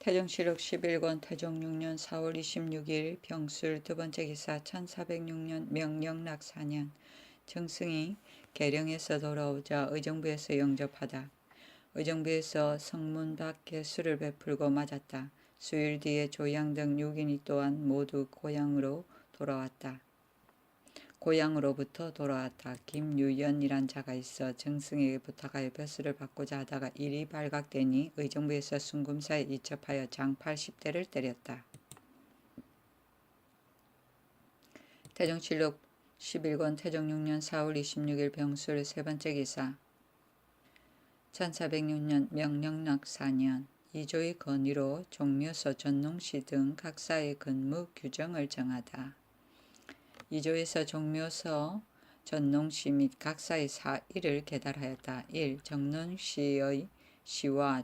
태종실록 11권 태종 6년 4월 26일 병술 두번째 기사 1406년 명령락 4년 정승이 계령에서 돌아오자 의정부에서 영접하다. 의정부에서 성문 밖에 술을 베풀고 맞았다. 수일 뒤에 조양 등 6인이 또한 모두 고향으로부터 돌아왔다. 김유연이란 자가 있어 정승에게 부탁하여 벼슬을 받고자 하다가 일이 발각되니 의정부에서 순금사에 이첩하여 장 80대를 때렸다. 태종실록 11권 태종 6년 4월 26일 병술 세번째 기사 1406년 명령락 4년 이조의 건의로 종묘서 전농시 등 각사의 근무 규정을 정하다. 이조에서 종묘서 전농시 및 각사의 사일을 계달하였다. 1. 전농시의 시와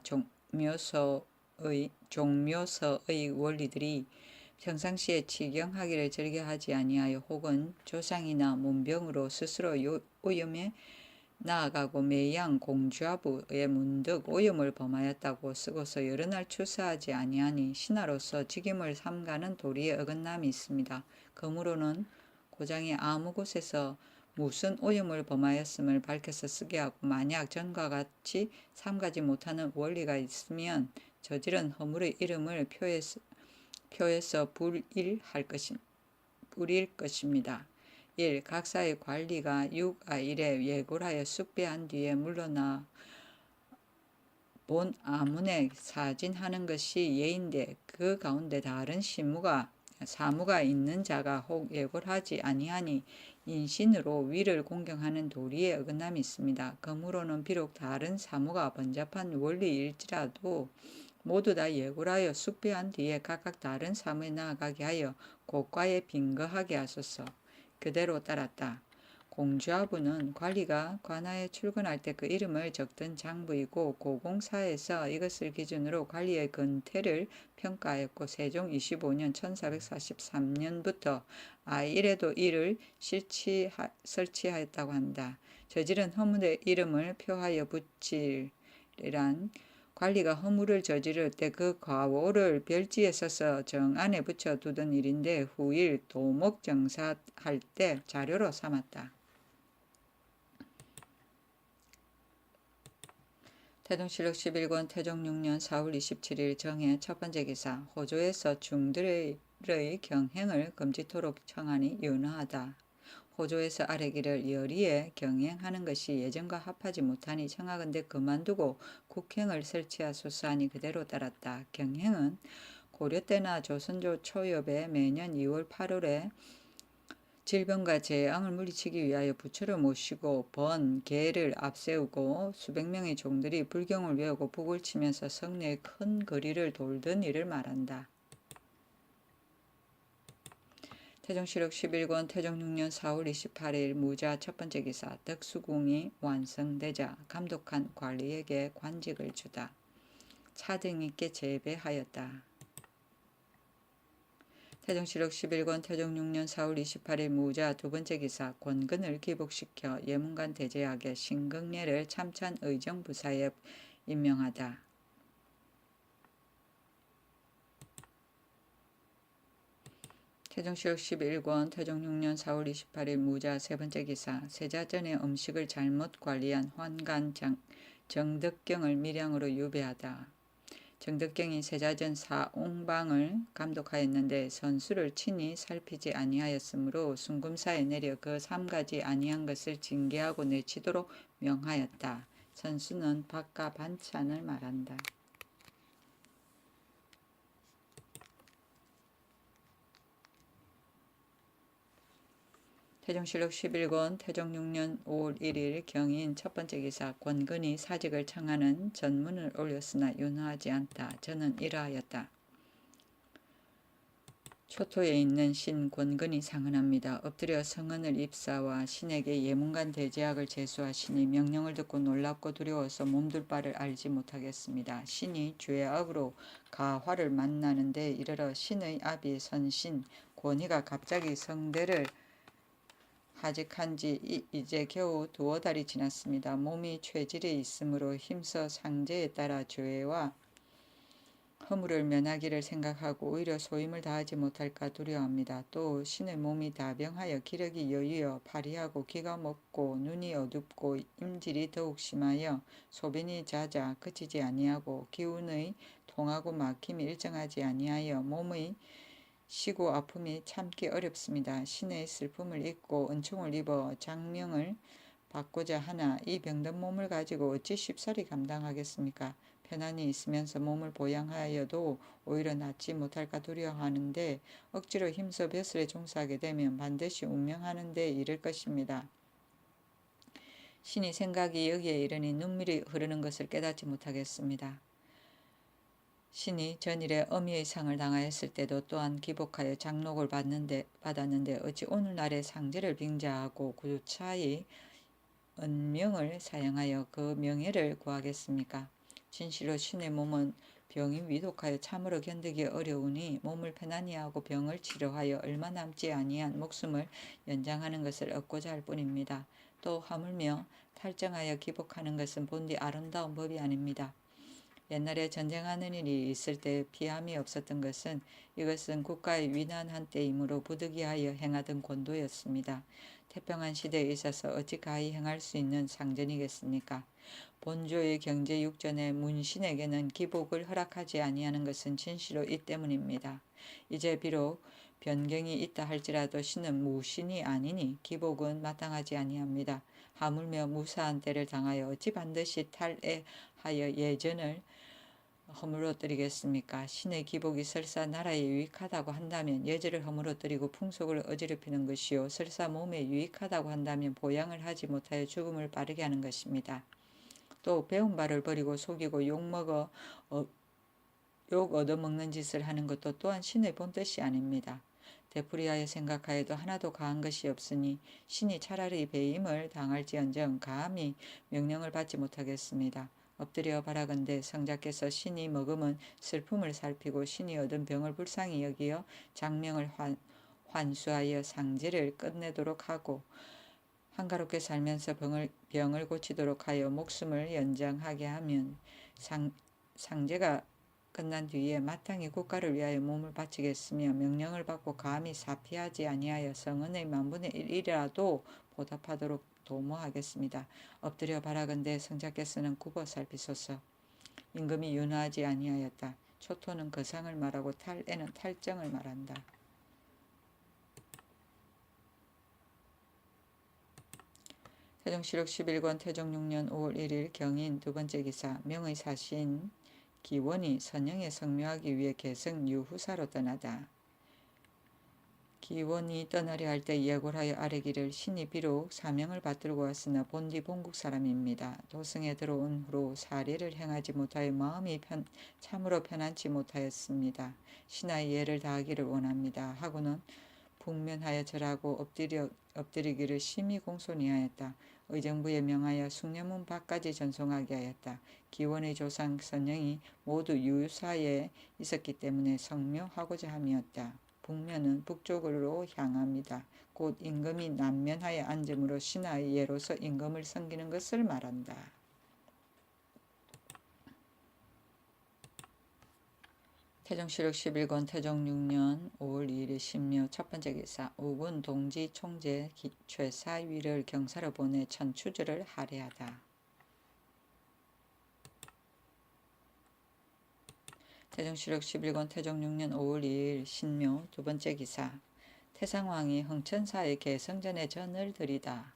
종묘서의 원리들이 평상시에 치경하기를 즐겨하지 아니하여 혹은 조상이나 문병으로 스스로 오염에 나아가고 매양 공주하부의 문득 오염을 범하였다고 쓰고서 여러 날 출사하지 아니하니 신하로서 직임을 삼가는 도리에 어긋남이 있습니다. 그러므로는 고장이 아무 곳에서 무슨 오염을 범하였음을 밝혀서 쓰게 하고 만약 전과 같이 삼가지 못하는 원리가 있으면 저지른 허물의 이름을 표해서 불일 것입니다. 1. 각사의 관리가 6아일에 예골하여 숙배한 뒤에 물러나 본 아문에 사진하는 것이 예인데 그 가운데 다른 사무가 있는 자가 혹 예골하지 아니하니 인신으로 위를 공경하는 도리에 어긋남이 있습니다. 그러므로는 비록 다른 사무가 번잡한 원리일지라도 모두 다 예골하여 숙배한 뒤에 각각 다른 사무에 나아가게 하여 고과에 빙거하게 하소서. 그대로 따랐다. 공주하부는 관리가 관하에 출근할 때 그 이름을 적던 장부이고 고공사에서 이것을 기준으로 관리의 근태를 평가하였고 세종 25년 1443년부터 아일에도 이를 설치하였다고 한다. 저지른 허물의 이름을 표하여 붙이란 관리가 허물을 저지를 때 그 과오를 별지에 써서 정 안에 붙여 두던 일인데 후일 도목정사할 때 자료로 삼았다. 태종실록 11권 태종 6년 4월 27일 정해 첫번째 기사 호조에서 중들의 경행을 금지토록 청하니 윤허하다. 호조에서 아래기를 열의에 경행하는 것이 예전과 합하지 못하니 청하건대 그만두고 국행을 설치하소서 하니 그대로 따랐다. 경행은 고려 때나 조선조 초엽에 매년 2월 8월에 질병과 재앙을 물리치기 위하여 부처를 모시고 개를 앞세우고 수백 명의 종들이 불경을 외우고 북을 치면서 성내의 큰 거리를 돌던 일을 말한다. 태종실록 11권 태종 6년 4월 28일 무자 첫번째 기사 덕수궁이 완성되자 감독한 관리에게 관직을 주다. 차등 있게 제배하였다. 태종실록 11권 태종 6년 4월 28일 무자 두번째 기사 권근을 기복시켜 예문관 대제하게 신극례를 참찬 의정부사에 임명하다. 태종실록 11권 태종 6년 4월 28일 무자 세번째 기사 세자전의 음식을 잘못 관리한 환관 정덕경을 밀양으로 유배하다. 정덕경이 세자전 사옹방을 감독하였는데 선수를 친히 살피지 아니하였으므로 순금사에 내려 그 삼가지 아니한 것을 징계하고 내치도록 명하였다. 선수는 밥과 반찬을 말한다. 태종실록 11권 태종 6년 5월 1일 경인 첫번째 기사 권근이 사직을 청하는 전문을 올렸으나 윤허하지 않다. 저는 이러하였다. 초토에 있는 신 권근이 상언합니다. 엎드려 성언을 입사와 신에게 예문관 대제학을 제수하시니 명령을 듣고 놀랍고 두려워서 몸둘 바를 알지 못하겠습니다. 신이 죄악으로 가화를 만나는데 이르러 신의 앞이 선 신 권희가 갑자기 성대를 하직한 지 이제 겨우 2달이 지났습니다. 몸이 최질에 있으므로 힘써 상제에 따라 죄와 허물을 면하기를 생각하고 오히려 소임을 다하지 못할까 두려워합니다. 또 신의 몸이 다병하여 기력이 여유여 파리하고 귀가 먹고 눈이 어둡고 임질이 더욱 심하여 소변이 잦아 그치지 아니하고 기운의 통하고 막힘이 일정하지 아니하여 몸의 쉬고 아픔이 참기 어렵습니다. 신의 슬픔을 잊고 은총을 입어 장명을 받고자 하나 이 병든 몸을 가지고 어찌 쉽사리 감당하겠습니까? 편안히 있으면서 몸을 보양하여도 오히려 낫지 못할까 두려워하는데 억지로 힘써 벼슬에 종사하게 되면 반드시 운명하는 데 이를 것입니다. 신이 생각이 여기에 이르니 눈물이 흐르는 것을 깨닫지 못하겠습니다. 신이 전일에 어미의 상을 당하였을 때도 또한 기복하여 장록을 받았는데 어찌 오늘날의 상제를 빙자하고 구차히 은명을 사용하여 그 명예를 구하겠습니까? 진실로 신의 몸은 병이 위독하여 참으로 견디기 어려우니 몸을 편안히 하고 병을 치료하여 얼마 남지 아니한 목숨을 연장하는 것을 얻고자 할 뿐입니다. 또 하물며 탈정하여 기복하는 것은 본디 아름다운 법이 아닙니다. 옛날에 전쟁하는 일이 있을 때 피함이 없었던 것은 이것은 국가의 위난한 때이므로 부득이하여 행하던 권도였습니다. 태평한 시대에 있어서 어찌 가히 행할 수 있는 상전이겠습니까? 본조의 경제육전에 문신에게는 기복을 허락하지 아니하는 것은 진실로 이 때문입니다. 이제 비록 변경이 있다 할지라도 신은 무신이 아니니 기복은 마땅하지 아니합니다. 하물며 무사한 때를 당하여 어찌 반드시 탈애하여 예전을 허물어뜨리겠습니까? 신의 기복이 설사 나라에 유익하다고 한다면 예절을 허물어뜨리고 풍속을 어지럽히는 것이요 설사 몸에 유익하다고 한다면 보양을 하지 못하여 죽음을 빠르게 하는 것입니다. 또 배운 바를 버리고 속이고 욕 얻어먹는 짓을 하는 것도 또한 신의 본뜻이 아닙니다. 되풀이하여 생각하여도 하나도 가한 것이 없으니 신이 차라리 배임을 당할지언정 감히 명령을 받지 못하겠습니다. 엎드려 바라건대 성자께서 신이 머금은 슬픔을 살피고 신이 얻은 병을 불쌍히 여기어 장명을 환수하여 상제를 끝내도록 하고 한가롭게 살면서 병을 고치도록 하여 목숨을 연장하게 하면 상제가 끝난 뒤에 마땅히 국가를 위하여 몸을 바치겠으며 명령을 받고 감히 사피하지 아니하여 성은의 만분의 1이라도 보답하도록 도모하겠습니다. 엎드려 바라건대 성자께서는 굽어 살피소서. 임금이 윤호하지 아니하였다. 초토는 거상을 말하고 탈애는 탈정을 말한다. 태종실록 11권 태종 6년 5월 1일 경인 두번째 기사 명의 사신 기원이 선영에 성묘하기 위해 개성 유후사로 떠나다. 기원이 떠나려 할 때 예골하여 아뢰기를 신이 비록 사명을 받들고 왔으나 본디 본국 사람입니다. 도성에 들어온 후로 사례를 행하지 못하여 마음이 참으로 편안치 못하였습니다. 신하의 예를 다하기를 원합니다. 하고는 북면하여 절하고 엎드리기를 심히 공손히하였다. 의정부에 명하여 숭례문 밖까지 전송하게 하였다. 기원의 조상 선영이 모두 유사에 있었기 때문에 성묘하고자 함이었다. 북면은 북쪽으로 향합니다. 곧 임금이 남면하에 앉음으로 신하의 예로서 임금을 섬기는 것을 말한다. 태종실록 11권 태종 6년 5월 2일 신묘 첫번째 기사 우군 동지 총재 최사위를 경사로 보내 천추절을 할애하다. 태종실록 11권 태종 6년 5월 2일 신묘 두번째 기사 태상왕이 흥천사의 개성전에 전을 드리다.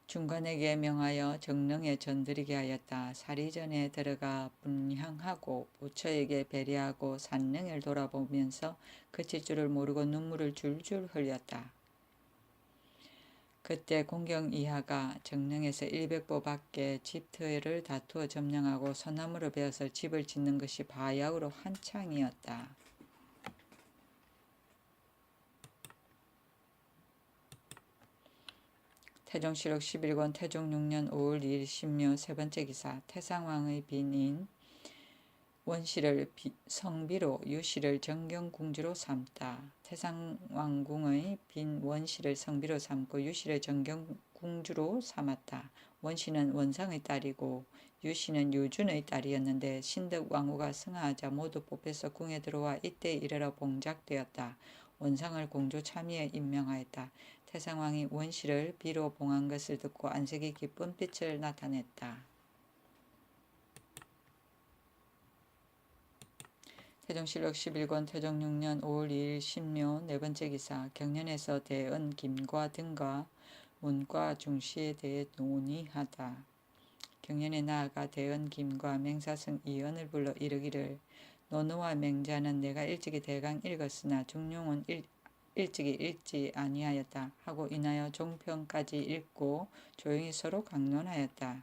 중관에게 명하여 정릉에 전드리게 하였다. 사리전에 들어가 분향하고 부처에게 배려하고 산릉을 돌아보면서 그칠 줄을 모르고 눈물을 줄줄 흘렸다. 그때 공경 이하가 정릉에서 100보 밖에 집터를 다투어 점령하고 소나무로 베어서 집을 짓는 것이 바야흐로 한창이었다. 태종실록 11권 태종 6년 5월 2일 신묘 세번째 기사 태상왕의 빈인 원시를 성비로 유시를 정경궁주로 삼다. 태상왕궁의 빈 원시를 성비로 삼고 유시를 정경궁주로 삼았다. 원시는 원상의 딸이고 유씨는 유준의 딸이었는데 신덕 왕후가 승하하자 모두 뽑혀서 궁에 들어와 이때 이르러 봉작되었다. 원상을 공주 참의에 임명하였다. 태상왕이 원씨를 비로 봉한 것을 듣고 안색이 기쁜 빛을 나타냈다. 태종실록 11권 태종 6년 5월 2일 신묘 네 번째 기사. 경연에서 대은 김과 등과 문과 중시에 대해 논의하다. 경연에 나아가 대은 김과 맹사성 이언을 불러 이르기를 노노와 맹자는 내가 일찍이 대강 읽었으나 중용은 일찍이 읽지 아니하였다 하고 인하여 종편까지 읽고 조용히 서로 강론하였다.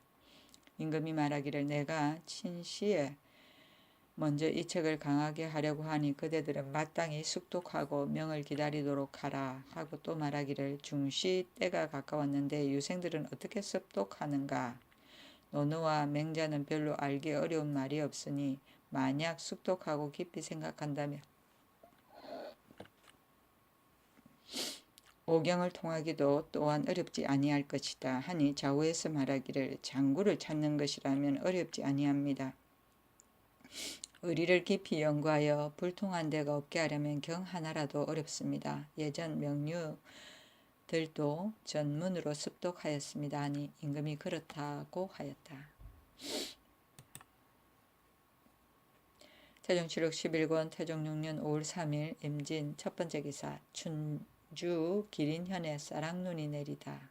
임금이 말하기를 내가 친시에 먼저 이 책을 강하게 하려고 하니 그대들은 마땅히 숙독하고 명을 기다리도록 하라 하고 또 말하기를 중시 때가 가까웠는데 유생들은 어떻게 습독하는가. 노노와 맹자는 별로 알기 어려운 말이 없으니 만약 숙독하고 깊이 생각한다면 오경을 통하기도 또한 어렵지 아니할 것이다 하니 좌우에서 말하기를 장구를 찾는 것이라면 어렵지 아니합니다. 의리를 깊이 연구하여 불통한 데가 없게 하려면 경 하나라도 어렵습니다. 예전 명류들도 전문으로 습독하였습니다 하니 임금이 그렇다고 하였다. 태종실록 11권 태종 6년 5월 3일 임진 첫 번째 기사. 춘주 기린현에 쌀락눈이 내리다.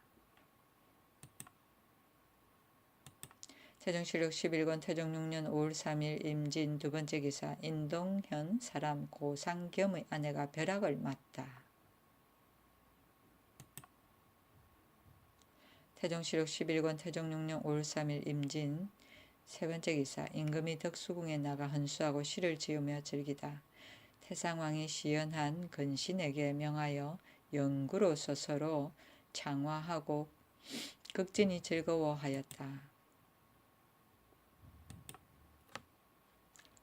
태종실록 11권 태종 6년 5월 3일 임진 두 번째 기사. 인동현 사람 고상겸의 아내가 벼락을 맞다. 태종실록 11권 태종 6년 5월 3일 임진 세 번째 기사. 임금이 덕수궁에 나가 헌수하고 시를 지으며 즐기다. 태상왕이 시연한 근신에게 명하여 영구로 서서로 창화하고 극진히 즐거워하였다.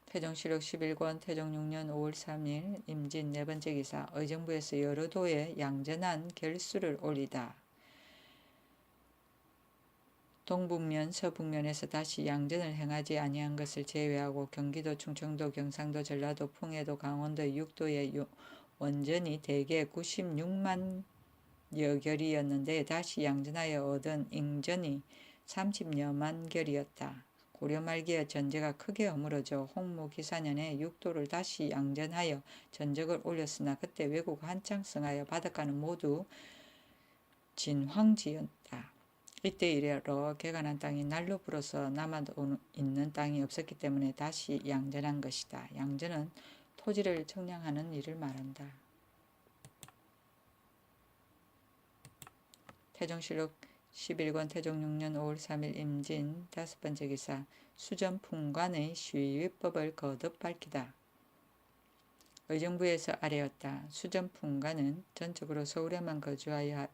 태종실록 11권 태종 6년 5월 3일 임진 네 번째 기사. 의정부에서 여러 도에 양전한 결수를 올리다. 동북면 서북면에서 다시 양전을 행하지 아니한 것을 제외하고 경기도 충청도 경상도 전라도 풍해도 강원도 6도의 원전이 대개 96만 여결이었는데 다시 양전하여 얻은 ing전이 30여만 결이었다. 고려 말기에 전제가 크게 허물어져 홍무 기사년에 6도를 다시 양전하여 전적을 올렸으나 그때 왜구가 한창 성하여 바닷가는 모두 진황지였다. 이때 이르러 개간한 땅이 날로 불어서 남아 있는 땅이 없었기 때문에 다시 양전한 것이다. 양전은 토지를 청량하는 일을 말한다. 태종실록 11권 태종 6년 5월 3일 임진 다섯 번째 기사. 수전풍관의 시위법을 거듭 밝히다. 의정부에서 아뢰었다. 수전풍관은 전적으로 서울에만 거주하여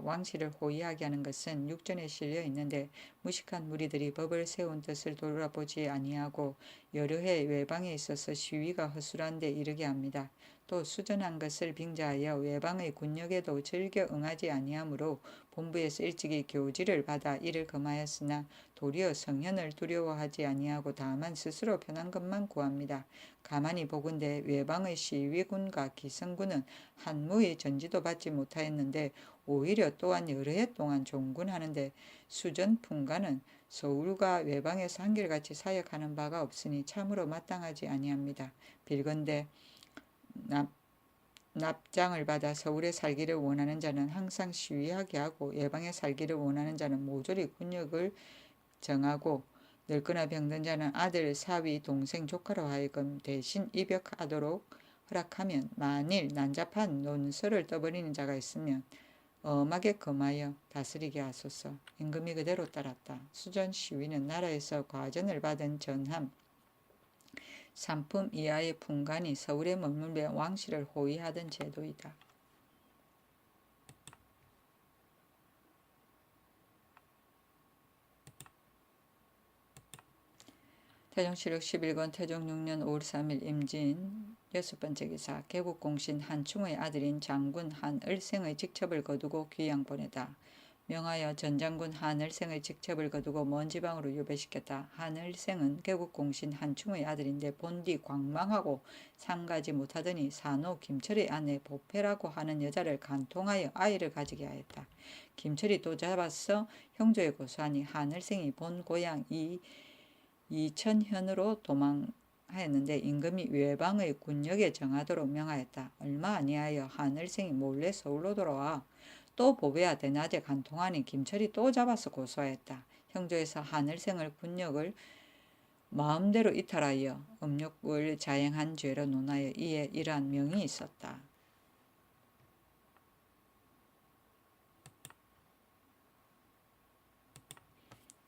왕실을 호위하게 하는 것은 육전에 실려 있는데 무식한 무리들이 법을 세운 뜻을 돌아보지 아니하고 여러 해 외방에 있어서 시위가 허술한 데 이르게 합니다. 또 수전한 것을 빙자하여 외방의 군역에도 즐겨 응하지 아니하므로 본부에서 일찍이 교지를 받아 이를 금하였으나 도리어 성현을 두려워하지 아니하고 다만 스스로 편한 것만 구합니다. 가만히 보건대 외방의 시위군과 기성군은 한무의 전지도 받지 못하였는데 오히려 또한 여러 해 동안 종군하는데 수전풍가는 서울과 외방에서 한결같이 사역하는 바가 없으니 참으로 마땅하지 아니합니다. 빌건대 납장을 받아 서울에 살기를 원하는 자는 항상 시위하게 하고 외방에 살기를 원하는 자는 모조리 군역을 정하고 늙거나 병든 자는 아들, 사위, 동생, 조카로 하여금 대신 입역하도록 허락하면 만일 난잡한 논서를 떠버리는 자가 있으면 엄하게 금하여 다스리게 하소서. 임금이 그대로 따랐다. 수전 시위는 나라에서 과전을 받은 전함, 상품 이하의 풍관이 서울에 머물며 왕실을 호위하던 제도이다. 태종실록 11권 태종 6년 5월 3일 임진 여섯 번째 기사. 개국공신 한충의 아들인 장군 한을생의 직첩을 거두고 귀양 보내다. 명하여 전장군 한을생의 직첩을 거두고 먼 지방으로 유배시켰다. 한을생은 개국 공신 한충의 아들인데 본디 광망하고 상가지 못하더니 산호 김철의 아내 보패라고 하는 여자를 간통하여 아이를 가지게 하였다. 김철이 또 잡아서 형조에 고소하니 한을생이 본 고향 이천현으로 도망하였는데 임금이 외방의 군역에 정하도록 명하였다. 얼마 아니하여 한을생이 몰래 서울로 돌아와 또 보배야 대낮에 간통하니 김철이 또 잡아서 고소하였다. 형조에서 한을생을 군역을 마음대로 이탈하여 음욕을 자행한 죄로 논하여 이에 이러한 명이 있었다.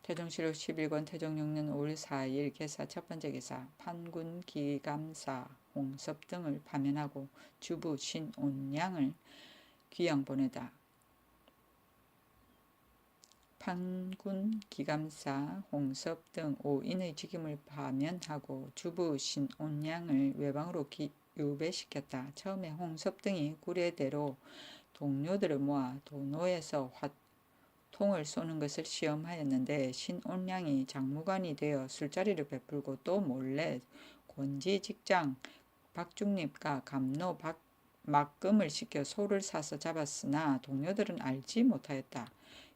태종실록 11권 태종 6년 5월 4일 개사 첫번째 기사 판군 기감사 홍섭 등을 파면하고 주부 신온양을 귀양 보내다. 판군 기감사 홍섭 등 5인의 직임을 파면하고 주부 신온양을 외방으로 유배시켰다. 처음에 홍섭 등이 구례대로 동료들을 모아 도노에서 통을 쏘는 것을 시험하였는데 신온양이 장무관이 되어 술자리를 베풀고 또 몰래 곤지 직장 박중립과 감로 막금을 시켜 소를 사서 잡았으나 동료들은 알지 못하였다.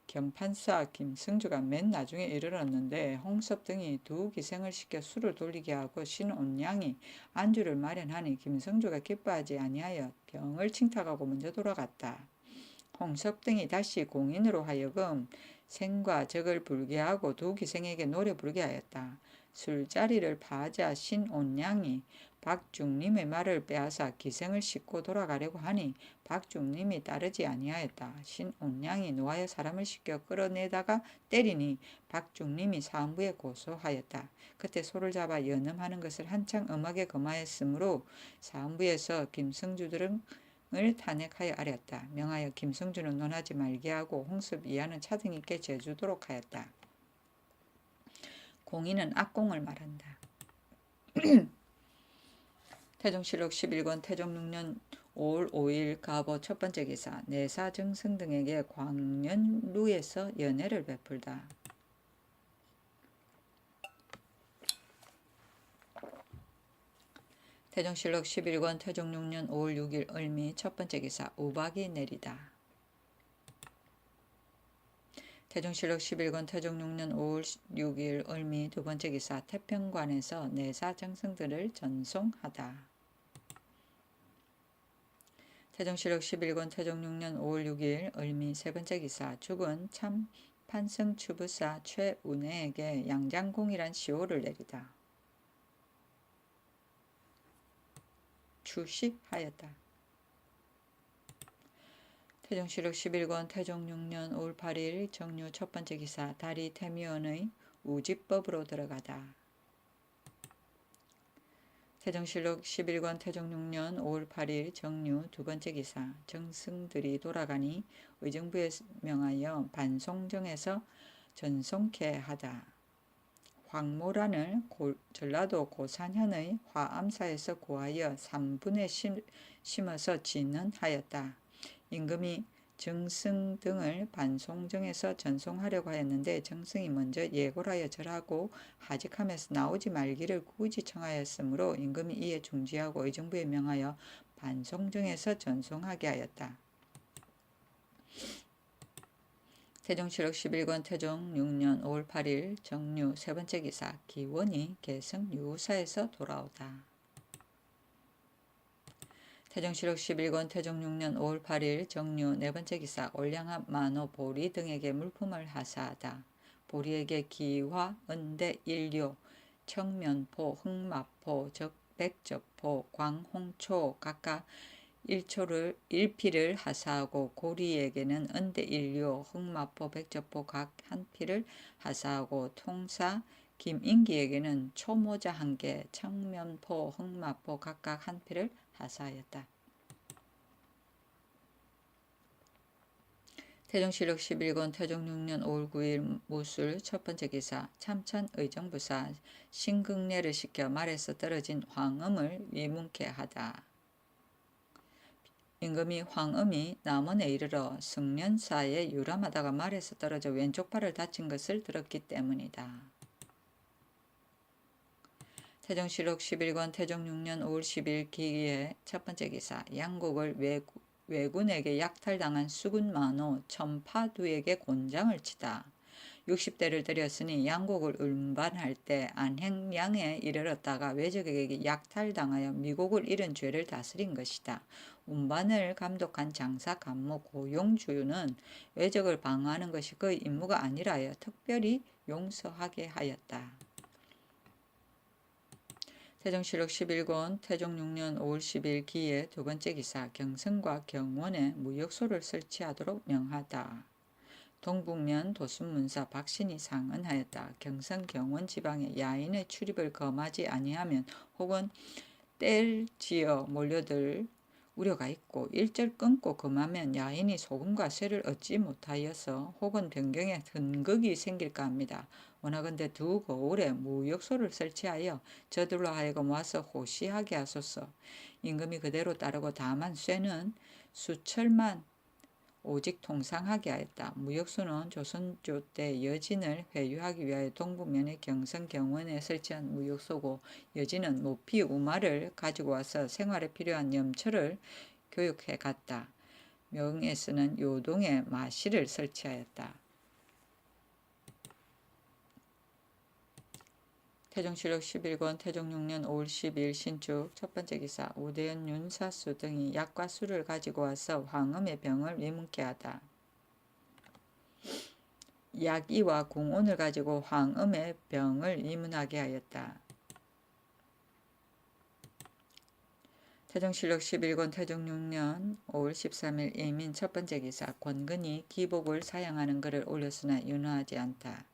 경판사 김승주가 맨 나중에 이르렀는데 홍섭 등이 두 기생을 시켜 술을 돌리게 하고 신온양이 안주를 마련하니 김승주가 기뻐하지 아니하여 병을 칭탁하고 먼저 돌아갔다. 홍섭 등이 다시 공인으로 하여금 생과 적을 불게 하고 두 기생에게 노래 부르게 하였다. 술자리를 파하자 신온양이 박중림의 말을 빼앗아 기생을 싣고 돌아가려고 하니 박중림이 따르지 아니하였다. 신온양이 노하여 사람을 시켜 끌어내다가 때리니 박중림이 사헌부에 고소하였다. 그때 소를 잡아 연음하는 것을 한창 엄하게 금하였으므로 사헌부에서 김승주들은 을 탄핵하여 아렸다. 명하여 김승주는 논하지 말게 하고 홍섭 이하는 차등 있게 재주도록 하였다. 공인은 악공을 말한다. 태종실록 11권 태종 6년 5월 5일 가보 첫번째 기사 내사 정승 등에게 광년루에서 연회를 베풀다. 태종실록 11권 태종 6년 5월 6일 을미 첫번째 기사 우박이 내리다. 태종실록 11권 태종 6년 5월 6일 을미 두번째 기사 태평관에서 내사 정승들을 전송하다. 태종실록 11권 태종 6년 5월 6일 을미 세번째 기사 죽은 참 판승 추부사 최운해에게 양장공이란 시호를 내리다. 추식하였다. 태종실록 11권 태종 6년 5월 8일 정류 첫번째 기사 다리 태미원의 우지법으로 들어가다. 태종실록 11권 태종 6년 5월 8일 정류 두번째 기사 정승들이 돌아가니 의정부에 명하여 반송정에서 전송케 하다. 황모란을 전라도 고산현의 화암사에서 구하여 3분에 심어서 진언하였다. 임금이 정승 등을 반송정에서 전송하려고 하였는데 정승이 먼저 예고하여 절하고 하직하면서 나오지 말기를 굳이 청하였으므로 임금이 이에 중지하고 의정부에 명하여 반송정에서 전송하게 하였다. 태종실록 11권 태종 6년 5월 8일 정류 세번째 기사 기원이 개성 유사에서 돌아오다. 태종실록 11권 태종 6년 5월 8일 정류 네번째 기사 올량합 만호 보리 등에게 물품을 하사하다. 보리에게 기화, 은대, 일료, 청면포, 흑마포, 백적포, 광홍초 각각 1피를 하사하고 고리에게는 은대 1료, 흑마포, 백적포 각 1피를 하사하고 통사 김인기에게는 초모자 1개, 청면포, 흑마포 각각 1피를 하사하였다. 태종실록 11권 태종 6년 5월 9일 무술 첫번째 기사 참천 의정부사 신극례를 시켜 말에서 떨어진 황음을 위문케 하다. 임금이 황음이 남원에 이르러 승련사에 유람하다가 말에서 떨어져 왼쪽 발을 다친 것을 들었기 때문이다. 태종실록 11권 태종 6년 5월 10일 기의 첫 번째 기사. 양곡을 왜군에게 약탈당한 수군 만호 천파두에게 곤장을 치다. 60대를 들였으니 양곡을 운반할 때 안행량에 이르렀다가 외적에게 약탈당하여 미국을 잃은 죄를 다스린 것이다. 운반을 감독한 장사 간모 고용주는 외적을 방어하는 것이 그의 임무가 아니라 하여 특별히 용서하게 하였다. 태종실록 11권 태종 6년 5월 10일 기의 두 번째 기사. 경성과 경원에 무역소를 설치하도록 명하다. 동북면 도순문사 박신이 상언하였다. 경성 경원 지방에 야인의 출입을 금하지 아니하면 혹은 뗄지어 몰려들 우려가 있고 일절 끊고 금하면 야인이 소금과 쇠를 얻지 못하여서 혹은 변경에 흔극이 생길까 합니다. 원하건대 두 거울에 무역소를 설치하여 저들로 하여금 와서 호시하게 하소서. 임금이 그대로 따르고 다만 쇠는 수철만 오직 통상하게 하였다. 무역소는 조선조 때 여진을 회유하기 위하여 동북면의 경성 경원에 설치한 무역소고, 여진은 모피 우마를 가지고 와서 생활에 필요한 염초를 교육해 갔다. 명에서는 요동에 마실을 설치하였다. 태종실록 11권 태종 6년 5월 10일 신축 첫 번째 기사. 우대현 윤사수 등이 약과 술을 가지고 와서 황음의 병을 위문케 하다. 약이와 궁온을 가지고 황음의 병을 위문하게 하였다. 태종실록 11권 태종 6년 5월 13일 이민 첫 번째 기사. 권근이 기복을 사양하는 글을 올렸으나 윤호하지 않다.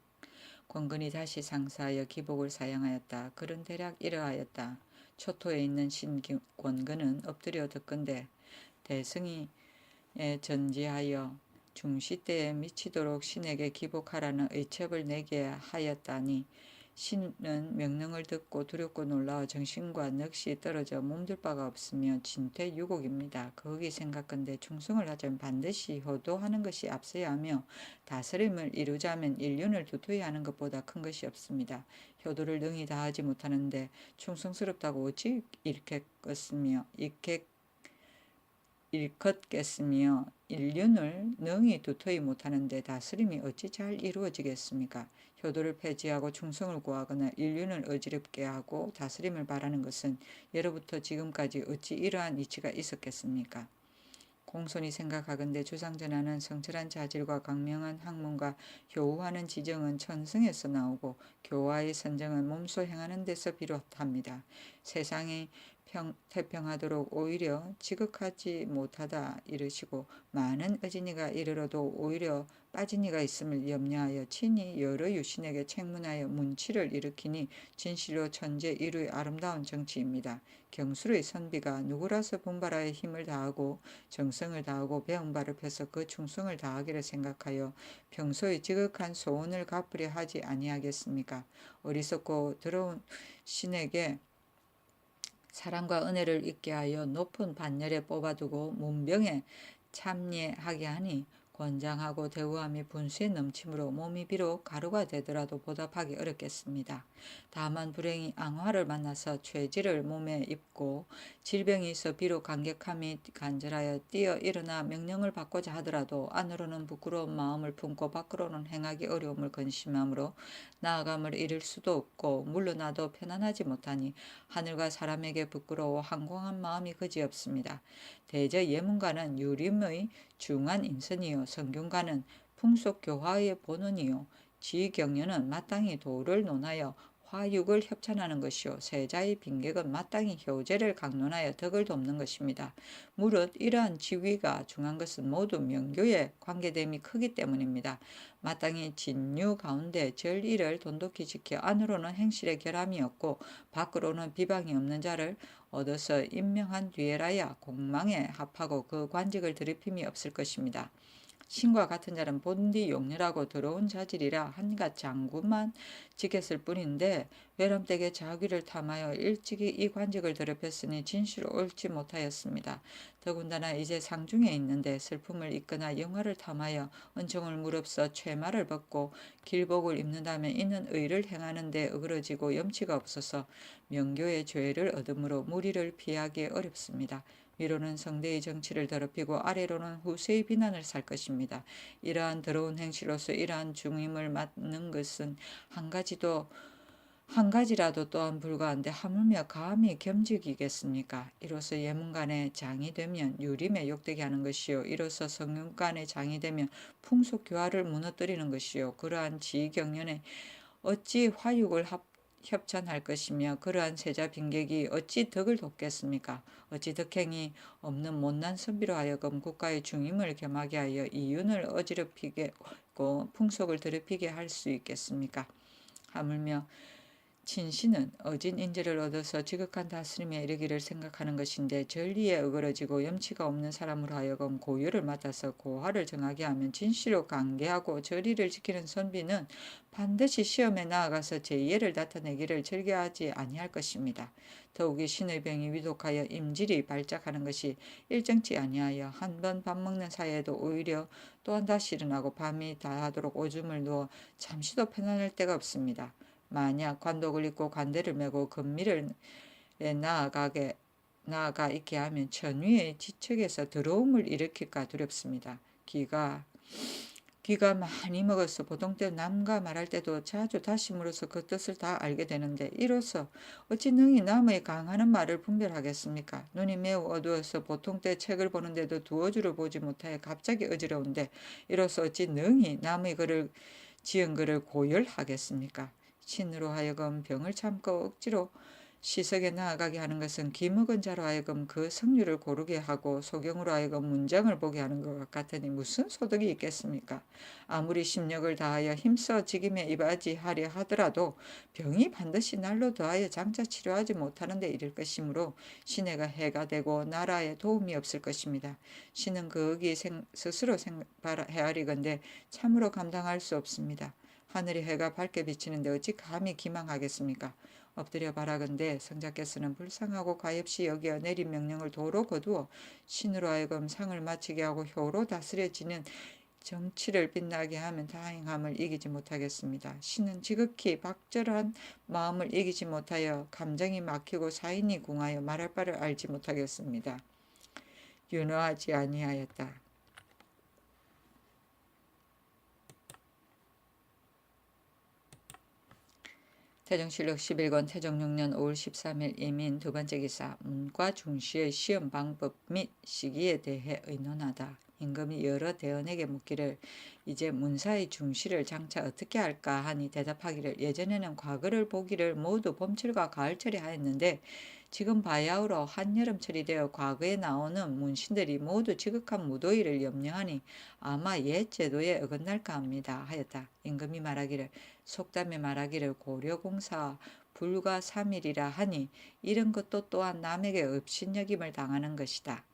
권근이 다시 상사하여 기복을 사양하였다. 글은 대략 이러하였다. 초토에 있는 신권근은 엎드려 듣건대 대승이에 전지하여 중시 때에 미치도록 신에게 기복하라는 의첩을 내게 하였다니, 신은 명령을 듣고 두렵고 놀라워 정신과 넋이 떨어져 몸둘 바가 없으며 진퇴유곡입니다. 거기 생각건대 충성을 하자면 반드시 효도하는 것이 앞서야 하며 다스림을 이루자면 인륜을 두토히 하는 것보다 큰 것이 없습니다. 효도를 능히 다하지 못하는데 충성스럽다고 어찌 일컫겠으며 인륜을 능히 두토히 못하는데 다스림이 어찌 잘 이루어지겠습니까? 효도를 폐지하고 충성을 구하거나 인륜을 어지럽게 하고 다스림을 바라는 것은 예로부터 지금까지 어찌 이러한 이치가 있었겠습니까? 공손히 생각하건대 주상전하는 성철한 자질과 강명한 학문과 효우하는 지정은 천성에서 나오고 교화의 선정은 몸소 행하는 데서 비롯합니다. 세상이 태평하도록 오히려 지극하지 못하다 이르시고, 많은 어진이가 이르러도 오히려 빠진 이가 있음을 염려하여 친히 여러 유신에게 책문하여 문치를 일으키니 진실로 천재 이루의 아름다운 정치입니다. 경술의 선비가 누구라서 분발하여 힘을 다하고 정성을 다하고 배운 바를 펴서 그 충성을 다하기를 생각하여 평소의 지극한 소원을 갚으려 하지 아니하겠습니까? 어리석고 더러운 신에게 사랑과 은혜를 잊게 하여 높은 반열에 뽑아두고 문병에 참예하게 하니 권장하고 대우함이 분수에 넘침으로 몸이 비록 가루가 되더라도 보답하기 어렵겠습니다. 다만 불행히 앙화를 만나서 죄질을 몸에 입고 질병이 있어 비록 감격함이 간절하여 뛰어 일어나 명령을 받고자 하더라도 안으로는 부끄러운 마음을 품고 밖으로는 행하기 어려움을 근심하므로 나아감을 이룰 수도 없고 물러나도 편안하지 못하니 하늘과 사람에게 부끄러워 항공한 마음이 그지없습니다. 대저 예문가는 유림의 중한 인선이요, 성균관은 풍속교화의 본원이요, 지경련은 마땅히 도를 논하여 화육을 협찬하는 것이요, 세자의 빈객은 마땅히 효제를 강론하여 덕을 돕는 것입니다. 무릇 이러한 지위가 중한 것은 모두 명교에 관계됨이 크기 때문입니다. 마땅히 진유 가운데 절일을 돈독히 지켜 안으로는 행실에 결함이 없고 밖으로는 비방이 없는 자를 얻어서 임명한 뒤에라야 공망에 합하고 그 관직을 드리핌이 없을 것입니다. 신과 같은 자는 본디 용렬하고 더러운 자질이라 한갓 장구만 지켰을 뿐인데 외람되게 자기를 탐하여 일찍이 이 관직을 더럽혔으니 진실로 옳지 못하였습니다. 더군다나 이제 상중에 있는데 슬픔을 잊거나 영화를 탐하여 은총을 무릅써 최마를 벗고 길복을 입는다면 이는 의를 행하는 데 어그러지고 염치가 없어서 명교의 죄를 얻음으로 무리를 피하기 어렵습니다. 위로는 성대의 정치를 더럽히고 아래로는 후세의 비난을 살 것입니다. 이러한 더러운 행실로서 이러한 중임을 맡는 것은 한 가지라도 또한 불과한데 하물며 감히 겸직이겠습니까? 이로써 예문간의 장이 되면 유림에 욕되게 하는 것이요, 이로써 성윤간의 장이 되면 풍속 교화를 무너뜨리는 것이요, 그러한 지경련에 어찌 화육을 협찬할 것이며 그러한 세자 빈객이 어찌 덕을 돕겠습니까? 어찌 덕행이 없는 못난 선비로 하여금 국가의 중임을 겸하게 하여 이윤을 어지럽히고 풍속을 더럽히게 할 수 있겠습니까? 하물며 진신은 어진 인재를 얻어서 지극한 다스림에 이르기를 생각하는 것인데 전리에 어그러지고 염치가 없는 사람으로 하여금 고유를 맡아서 고하를 정하게 하면 진실로 강개하고 저리를 지키는 선비는 반드시 시험에 나아가서 제2예를 나타내기를 즐겨하지 아니할 것입니다. 더욱이 신의 병이 위독하여 임질이 발작하는 것이 일정치 아니하여 한 번 밥 먹는 사이에도 오히려 또한 다시 일어나고 밤이 다하도록 오줌을 누워 잠시도 편안할 데가 없습니다. 만약 관독을 입고 관대를 메고 금미를 나아가 있게 하면 천위의 지척에서 더러움을 일으킬까 두렵습니다. 귀가 많이 먹어서 보통 때 남과 말할 때도 자주 다심으로써 그 뜻을 다 알게 되는데 이로써 어찌 능히 남의 강하는 말을 분별하겠습니까? 눈이 매우 어두워서 보통 때 책을 보는데도 두어 줄을 보지 못하여 갑자기 어지러운데 이로써 어찌 능히 남의 글을 지은 글을 고열하겠습니까? 신으로 하여금 병을 참고 억지로 시석에 나아가게 하는 것은 기먹은 자로 하여금 그 성류를 고르게 하고 소경으로 하여금 문장을 보게 하는 것 같으니 무슨 소득이 있겠습니까? 아무리 심력을 다하여 힘써 직임에 이바지하려 하더라도 병이 반드시 날로 더하여 장차 치료하지 못하는 데 이를 것이므로 신에가 해가 되고 나라에 도움이 없을 것입니다. 신은 그의 스스로 헤아리건대 참으로 감당할 수 없습니다. 하늘이 해가 밝게 비치는데 어찌 감히 기망하겠습니까? 엎드려 바라건대 성자께서는 불쌍하고 가엾이 여겨 내린 명령을 도로 거두어 신으로 하여금 상을 마치게 하고 효로 다스려지는 정치를 빛나게 하면 다행함을 이기지 못하겠습니다. 신은 지극히 박절한 마음을 이기지 못하여 감정이 막히고 사인이 궁하여 말할 바를 알지 못하겠습니다. 윤허하지 아니하였다. 태정실록 11권 태종 6년 5월 13일 이민 두 번째 기사 문과 중시의 시험 방법 및 시기에 대해 의논하다. 임금이 여러 대원에게 묻기를 이제 문사의 중시를 장차 어떻게 할까 하니 대답하기를 예전에는 과거를 보기를 모두 봄철과 가을철에 하였는데 지금 바야흐로 한여름철이 되어 과거에 나오는 문신들이 모두 지극한 무더위를 염려하니 아마 옛 제도에 어긋날까 합니다 하였다. 임금이 말하기를 속담에 말하기를 고려공사 불과 3일이라 하니 이런 것도 또한 남에게 업신여김을 당하는 것이다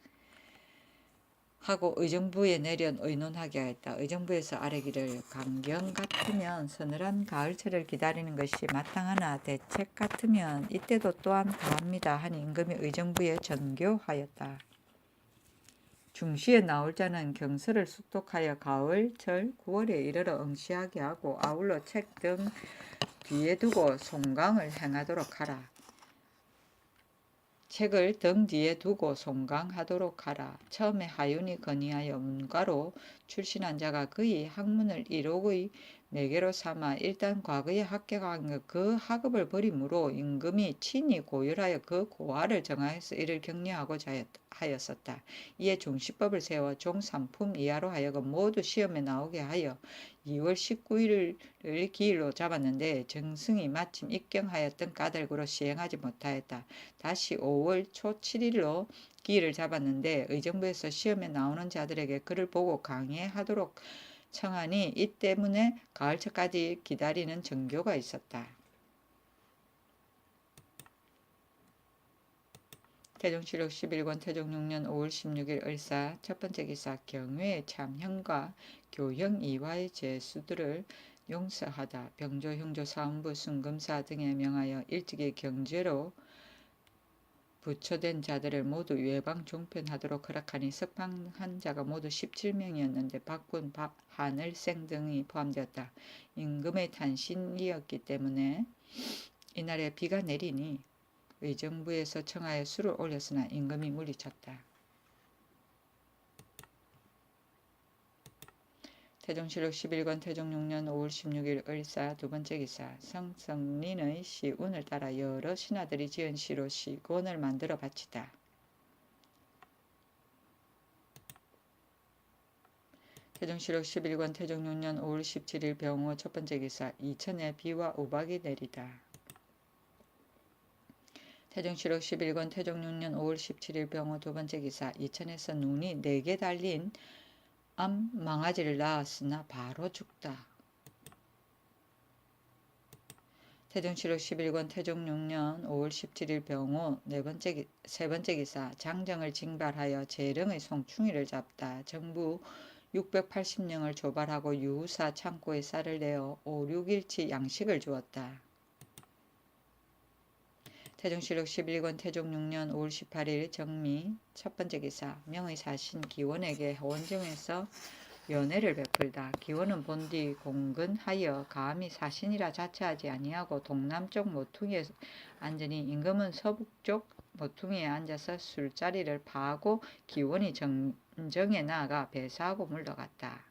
하고 의정부에 내련 의논하게 하였다. 의정부에서 아뢰기를 강경 같으면 서늘한 가을철을 기다리는 것이 마땅하나 대책 같으면 이때도 또한 다합니다 하니 임금이 의정부에 전교하였다. 중시에 나올 자는 경서를 숙독하여 가을철 9월에 이르러 응시하게 하고 아울러 책 등 뒤에 두고 송강을 행하도록 하라. 책을 등 뒤에 두고 송강하도록 하라. 처음에 하윤이 건의하여 문과로 출신한 자가 그의 학문을 1억의 매개로 삼아 일단 과거에 합격한 그 학업을 버림으로 임금이 친히 고열하여 그 고하를 정하여서 이를 격려하고자 하였었다. 이에 종시법을 세워 종3품 이하로 하여금 모두 시험에 나오게 하여 2월 19일을 기일로 잡았는데 정승이 마침 입경하였던 까닭으로 시행하지 못하였다. 다시 5월 초 7일로 기일을 잡았는데 의정부에서 시험에 나오는 자들에게 그를 보고 강의하도록 청하니 이 때문에 가을철까지 기다리는 정교가 있었다. 태종실록 11권 태종 6년 5월 16일 을사 첫 번째 기사 경외의 참형과 교형 이화의 죄수들을 용서하다. 병조, 형조, 사원부, 순금사 등에 명하여 일찍이 경제로 부처된 자들을 모두 외방 종편하도록 허락하니 석방한 자가 모두 17명이었는데 박군, 하늘생 등이 포함되었다. 임금의 탄신이었기 때문에 이날에 비가 내리니 의정부에서 청하에 술을 올렸으나 임금이 물리쳤다. 태종실록 11권 태종 6년 5월 16일 을사 두 번째 기사 성성린의 시운을 따라 여러 신하들이 지은 시로 시곤을 만들어 바치다. 태종실록 11권 태종 6년 5월 17일 병호 첫 번째 기사 이천에 비와 우박이 내리다. 태종실록 11권 태종 6년 5월 17일 병호 두 번째 기사 이천에서 눈이 4개 달린 암 망아지를 낳았으나 바로 죽다. 태종실록 11권 태종 6년 5월 17일 병호 세 번째 기사 장정을 징발하여 재령의 송충이를 잡다. 정부 680령을 조발하고 유사 창고에 쌀을 내어 5, 6일치 양식을 주었다. 태종실록 11권 태종 6년 5월 18일 정미 첫 번째 기사 명의 사신 기원에게 원정에서 연회를 베풀다. 기원은 본디 공근하여 감히 사신이라 자처하지 아니하고 동남쪽 모퉁이에 앉으니 임금은 서북쪽 모퉁이에 앉아서 술자리를 파하고 기원이 정정에 나아가 배사하고 물러갔다.